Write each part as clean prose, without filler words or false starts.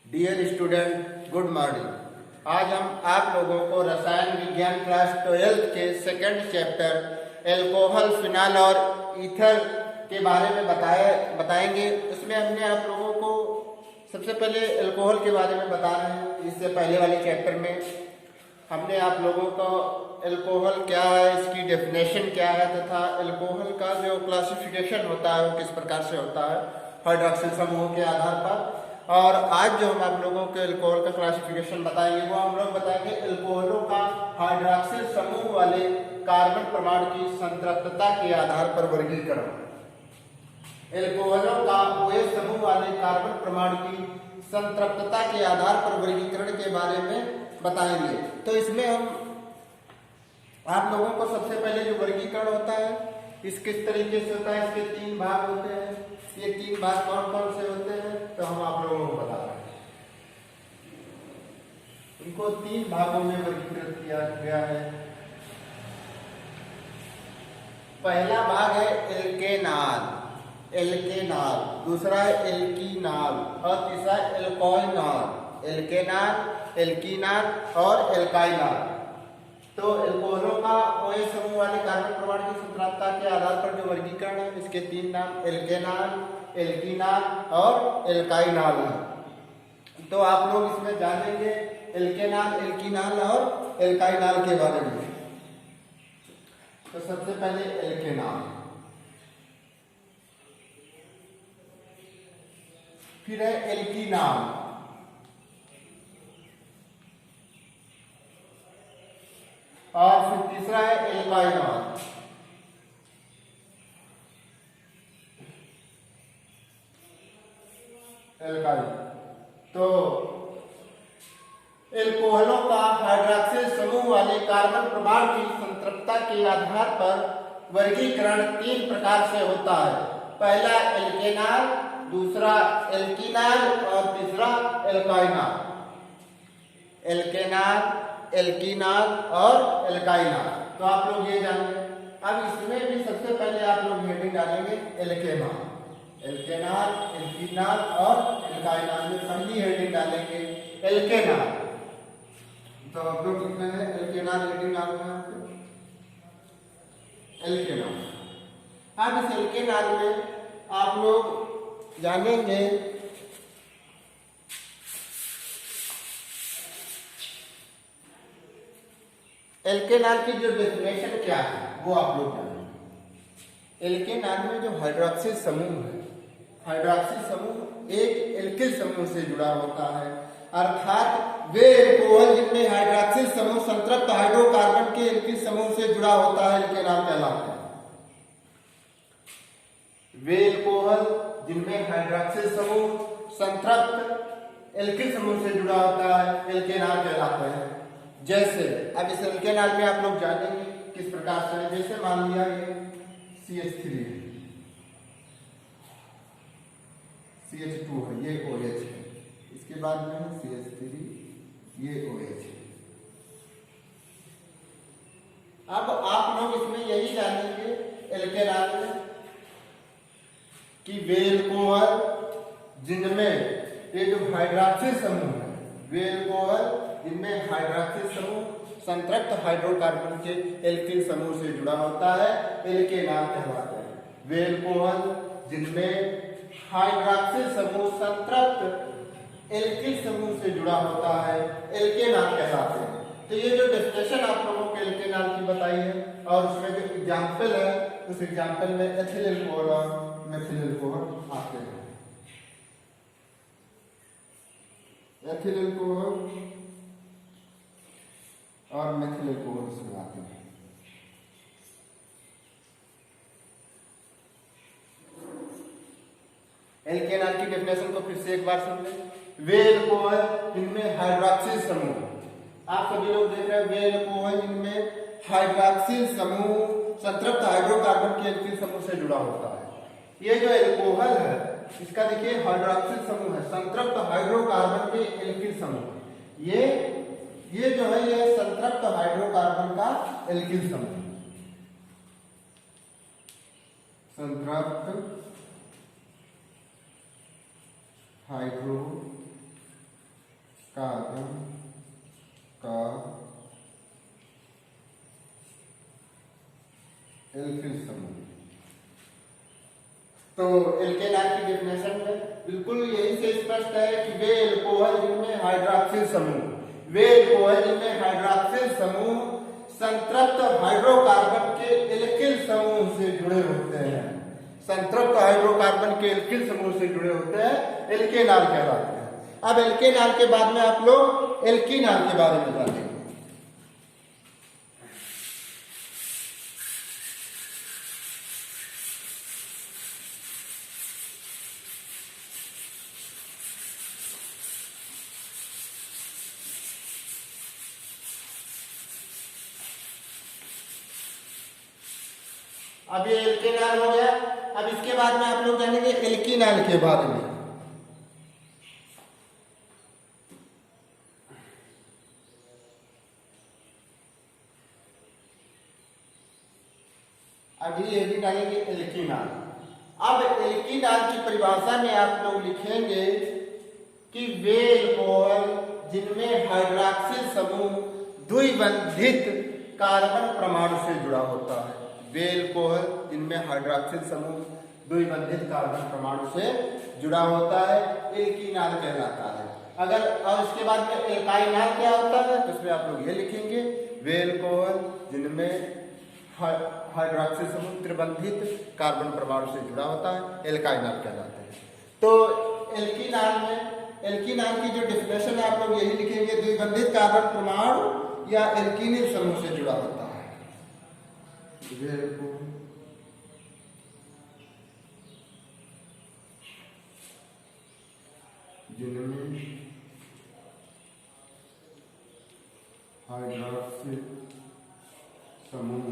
Dear student, good morning. आज हम आप लोगों को रसायन विज्ञान क्लास 12 के सेकंड चैप्टर एल्कोहल, फिनॉल और ईथर के बारे में बताएंगे। उसमें हमने आप लोगों को सबसे पहले एल्कोहल के बारे में बता रहे हैं। इससे पहले वाले चैप्टर में हमने आप लोगों को एल्कोहल क्या है, इसकी डेफिनेशन क्या है तथा एल्कोहल का जो क्लासिफिकेशन होता है वो किस प्रकार से होता है हाइड्रॉक्सिल समूहों के आधार पर। और आज जो हम आप लोगों को एल्कोहल का क्लासिफिकेशन बताएंगे वो हम लोग बताएंगे एल्कोहलों का हाइड्रॉक्सिल समूह वाले कार्बन परमाणु की संतृप्तता के आधार पर वर्गीकरण। एल्कोहलों का OH समूह वाले कार्बन परमाणु की संतृप्तता के आधार पर वर्गीकरण के बारे में बताएंगे। तो इसमें हम आप लोगों को सबसे पहले जो वर्गीकरण होता है इस किस तरीके से होता है, इसके 3 भाग होते हैं। ये 3 भाग कौन कौन से होते हैं तो हम आप लोगों को बता रहे हैं। इनको 3 भागों में वर्गीकृत किया गया है। पहला भाग है एल्केनाल, दूसरा है एल्कीनाल और तीसरा एल्कोइनॉल। एल्केनाल, एल्कीनाल और एल्काइनॉल। तो एल्कोहलों का OH समूह वाले कार्बन परमाणु की संतृप्तता के आधार पर जो वर्गीकरण है इसके 3 नाम एल्केनाल, एल्कीनाल और एल्काइनॉल है। तो आप लोग इसमें जानेंगे एल्केनाल, एल्कीनाल और एल्काइनॉल के बारे में। तो सबसे पहले एल्केनाल, फिर है एल्कीनाल, और फिर तीसरा है एल्काइनॉल। तो एल्कोहलों का हाइड्रॉक्सिल समूह वाले कार्बन परमाणु की संतृप्तता के आधार पर वर्गीकरण 3 प्रकार से होता है। पहला एल्केनाल, दूसरा एल्कीनाल और तीसरा एल्काइनॉल। एल्केनाल, एल्कीनाल और एल्काइनॉल। तो आप लोग ये जानेंगे। अब इसमें भी सबसे पहले आप लोग हेडिंग डालेंगे एल्केनाल, एल्केनाल, एल्कीनाल और एल्काइनॉल में पहली हेडिंग डालेंगे एल्केनाल। तो आप लोग कितने हैं एल्केनाल हेडिंग डालना है एल्केनाल। अब इस एल्केनाल में आप लोग जानेंगे एल्केनाल की जो डेफिनेशन क्या है वो आप लोग जानेंगे। एल्केनाल में जो हाइड्रॉक्सिल समूह है, हाइड्रॉक्सिल समूह एक एल्किल समूह से जुड़ा होता है, अर्थात वे एल्कोहल जिनमें हाइड्रॉक्सिल समूह संतृप्त हाइड्रोकार्बन के एल्किल समूह से जुड़ा होता है एल्केनाल कहलाता है। वे एल्कोहल जिनमें हाइड्रॉक्सिल समूह संतृप्त एल्किल समूह से जुड़ा होता है एल्केनाल कहलाते हैं। जैसे अब इस एल्केनाल में आप लोग जानेंगे किस प्रकार से। जैसे मान लिया ये CH3 है, CH2 है, ये OH है, इसके बाद में है CH3, ये OH है। अब आप लोग इसमें यही जानेंगे एल्केनाल में कि वे एल्कोहल जिनमें ये जो हाइड्रॉक्सिल समूह है, वे एल्कोहल जिनमें हाइड्रॉक्सिल समूह संतृप्त हाइड्रोकार्बन के एल्किल समूह से जुड़ा होता है एल्केनाल कहलाते हैं। वे एल्कोहल जिनमें हाइड्रॉक्सिल समूह संतृप्त एल्किल समूह से जुड़ा होता है एल्केनाल कहलाते हैं। तो ये जो डेफिनेशन आप लोगों को एल्केनाल की बताई है और उसमें जो एग्जाम्पल है उस एग्जाम्पल में एथिल एल्कोहल और मेथिल एल्कोहल आते हैं। एथिल एल्कोहल और मेथिल एल्कोहल इसमें आते हैं। एल्केनाल की डेफिनेशन को फिर से एक बार सुन लें। वे एल्कोहल जिनमें हाइड्रॉक्सिल समूह, आप सभी लोग देख रहे हैं, वे एल्कोहल जिनमें हाइड्रॉक्सिल समूह संतृप्त हाइड्रोकार्बन के एल्किल समूह से जुड़ा होता है। ये जो एल्कोहल है इसका देखिए हाइड्रॉक्सिल समूह है, संतृप्त हाइड्रोकार्बन के एल्किल समूह। ये जो है ये संतृप्त हाइड्रोकार्बन का एल्किल समूह, संतृप्त हाइड्रो कार्बन का एल्किल समूह। तो एल्केनाल की डेफिनेशन में बिल्कुल यही से स्पष्ट है कि वे एल्कोहल जिनमें हाइड्रॉक्सिल समूह संतृप्त हाइड्रोकार्बन के एल्किल समूह से जुड़े होते हैं। संतृप्त हाइड्रोकार्बन के एल्किल समूह से जुड़े होते हैं, एल्केनाल कहलाते हैं। अब एल्केनाल के बाद में आप लोग एल्कीनाल के बारे में जानेंगे। अब ये एल्केनाल हो गया। अब इसके बाद में आप लोग जानेंगे एल्कीनाल के बारे में। अभी ये भी डालेंगे एल्कीनाल। अब एल्कीनाल की परिभाषा में आप लोग लिखेंगे कि वे एल्कोहल जिनमें हाइड्रॉक्सिल समूह द्विबंधित कार्बन परमाणु से जुड़ा होता है। वे एल्कोहल जिनमें हाइड्रॉक्सिल समूह द्विबंधित कार्बन परमाणु से जुड़ा होता है, एल्कीनाल कहलाता है। अगर और इसके बाद में एल्काइनाल क्या होता है, तो उसमें आप लोग ये लिखेंगे वे एल्कोहल जिनमें हाइड्रॉक्सिल समूह त्रिबंधित कार्बन परमाणु से जुड़ा होता है, एल्काइनाल कहलाते हैं। तो एल्कीनाल की जो डेफिनेशन है आप लोग यही लिखेंगे, द्विबंधित कार्बन परमाणु या एल्कीनिल समूह से जुड़ा होता है। जिनमें हाइड्रॉक्सिल समूह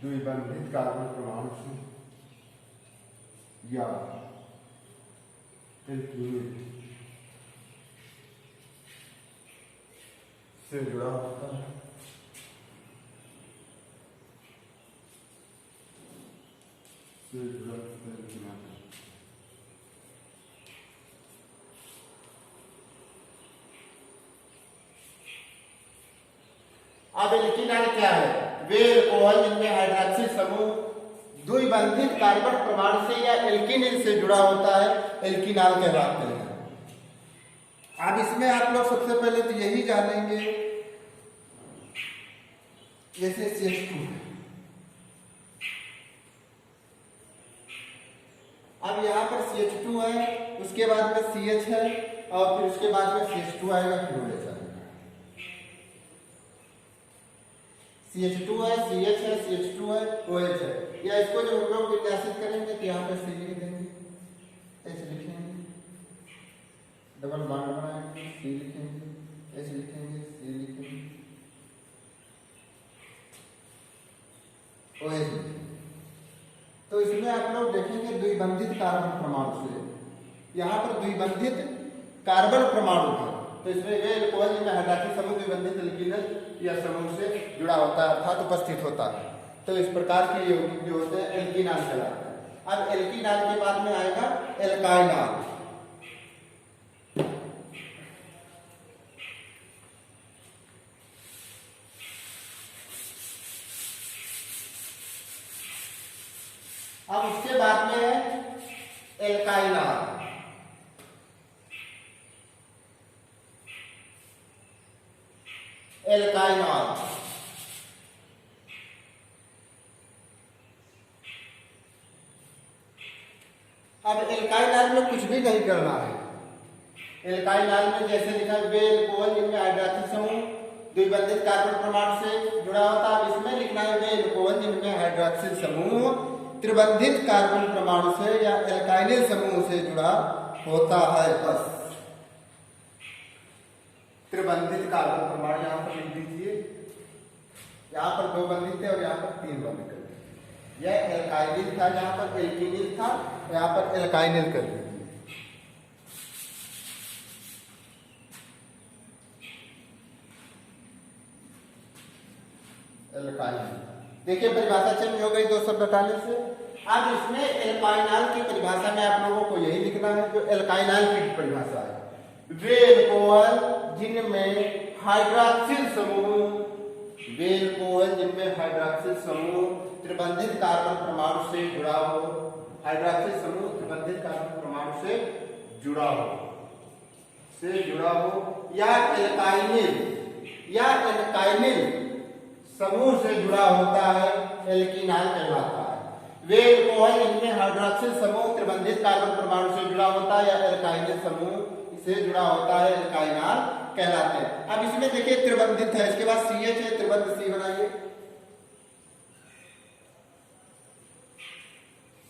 द्विबंधित कार्बन परमाणु से या एल्कीनिल से जुड़ा होता है। अब एल्कीनाल क्या है? वे एल्कोहल जिनमें हाइड्रॉक्सिल समूह द्विबंधित कार्बन परमाणु से या एल्कीनिल से जुड़ा होता है, एल्कीनाल कहलाते हैं। अब इसमें आप लोग सबसे पहले तो यही जानेंगे, जैसे CH2 है। अब यहाँ पर CH2 है, उसके बाद में CH है और फिर उसके बाद में CH2 आएगा, फिर OH आएगा। CH2 है, CH है, CH2 है, OH है। या इसको जब हम लोग विन्यासित करेंगे तो यहाँ पे C लिख देंगे, H लिखेंगे, डबल बॉन्ड बनाएंगे, C लिखेंगे, H लिखेंगे, C लिखेंगे, OH लिखेंगे। तो इसमें आप लोग देखेंगे द्विबंधित कार्बन परमाणु से, यहाँ पर द्विबंधित कार्बन परमाणु है, तो इसमें वे एल्कोहल जिनमें हाइड्रॉक्सिल समूह द्विबंधित एल्कीनल या समूह से जुड़ा होता है, अर्थात उपस्थित होता है। तो इस प्रकार के यौगिक जो होते हैं एल्कीनाल कहलाते हैं। अब एल्कीनाल के बाद में आएगा एल्काइनाल। अब उसके बाद में है एल्काइनाल। एल्काइनाल अब एल्काइनाल में कुछ भी नहीं करना है। एल्काइनाल में जैसे लिखा है वे एल्कोहल जिनमें हाइड्रॉक्सिल समूह द्विबंधित कार्बन परमाणु से जुड़ा होता है, इसमें लिखना है वे एल्कोहल जिनमें हाइड्रॉक्सिल समूह त्रिबंधित कार्बन परमाणु से या एल्काइनिल समूह से जुड़ा होता है। बस त्रिबंधित कार्बन परमाणु यहाँ पर लिख दीजिए, यहाँ पर 2 बंधित थे और यहाँ पर 3 बंधित कर दीजिए। यह एल्काइनिल था, यहाँ पर एल्कीनिल था, यहाँ पर एल्काइनिल कर दीजिए। एल्काइनिल देखिए परिभाषा चेंज हो गई 2 शब्द हटाने से। अब इसमें एल्काइनाल की परिभाषा में आप लोगों को यही लिखना है जो एल्काइनाल की परिभाषा है। वे एल्कोहल जिनमें हाइड्रॉक्सिल समूह त्रिबंधित कार्बन परमाणु से जुड़ा हो, हाइड्रॉक्सिल समूह त्रिबंधित कार्बन परमाणु से जुड़ा हो या एल्काइनिल समूह से जुड़ा होता है, एल्कीनाल कहलाता है। वे एल्कोहल इनमें हाइड्रॉक्सिल समूह त्रिबंधित कार्बन परमाणु से जुड़ा होता है या एल्काइनिल समूह से जुड़ा होता है, एल्काइनाल कहलाते हैं। अब इसमें देखिए त्रिबंधित है, इसके बाद CH है, त्रिबंध C बनाइए,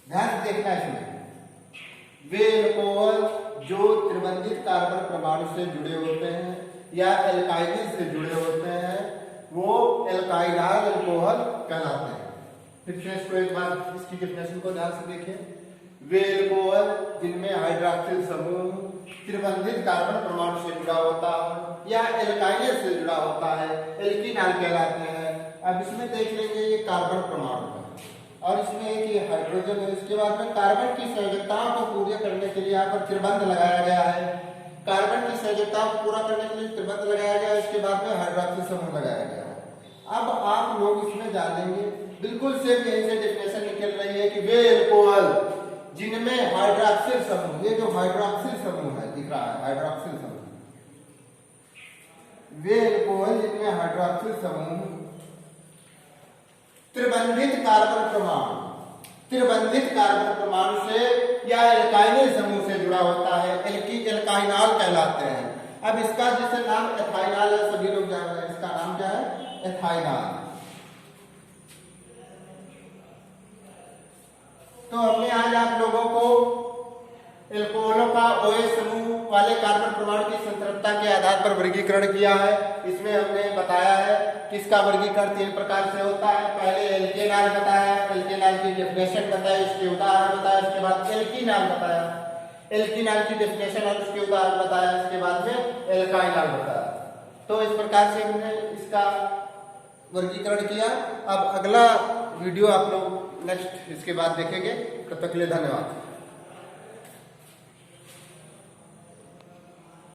ध्यान से देखना इसमें। वे एल्कोहल जो त्रिबंधित कार्बन परमाणु से जुड़े होते हैं या एल्काइनिल से जुड़े होते हैं वो एल्काइनाल एल्कोहल कहलाते हैं। फिर से इसको एक बार इसकी डेफिनेशन को ध्यान से देखिए। वे एल्कोहल जिनमें हाइड्रॉक्सिल समूह त्रिबंधित कार्बन परमाणु से जुड़ा होता है या एल्काइनिल से जुड़ा होता है, एल्कीनाल कहलाते हैं। अब इसमें देख लेंगे ये कार्बन परमाणु है और इसमें एक ये हाइड्रोजन है। इसके बाद में कार्बन की संयोजकताओं को पूरा करने के लिए यहाँ पर त्रिबंध लगाया गया है। कार्बन की संयोजकताओं को पूरा करने के लिए त्रिबंध लगाया गया है, इसके बाद में हाइड्रॉक्सिल समूह लगाया गया है। अब आप लोग इसमें जानेंगे बिल्कुल सेम यहीं से डेफिनेशन निकल रही है कि वे एल्कोहल जिनमें हाइड्रॉक्सिल समूह, ये जो हाइड्रॉक्सिल समूह है दिख रहा है, हाइड्रॉक्सिल समूह, वे एल्कोहल जिनमें हाइड्रॉक्सिल समूह त्रिबंधित कार्बन परमाणु से या एल्काइनिल समूह से जुड़ा होता है, एल्काइनाल कहलाते हैं। अब इसका जैसे नाम एथाइनाल है, सभी लोग जान रहे हैं, इसका नाम क्या है, एथाइनाल। तो हमने आज आप लोगों को एल्कोहलों का OH समूह वाले कार्बन परमाणु की संतृप्तता के आधार पर वर्गीकरण किया है। इसमें हमने बताया है कि इसका वर्गीकरण 3 प्रकार से होता है। पहले एल्केनाल बताया, एल्केनाल की डेफिनेशन बताई, उसके उदाहरण बताया, इसके बाद एल्कीनाल बताया, एल्कीनाल की डेफिनेशन और उसके उदाहरण बताया, इसके बाद में एल्काइनाल बताया। तो इस प्रकार से हमने इसका वर्गीकरण किया। अब अगला वीडियो आप लोग नेक्स्ट इसके बाद देखेंगे। तब तक के लिए धन्यवाद।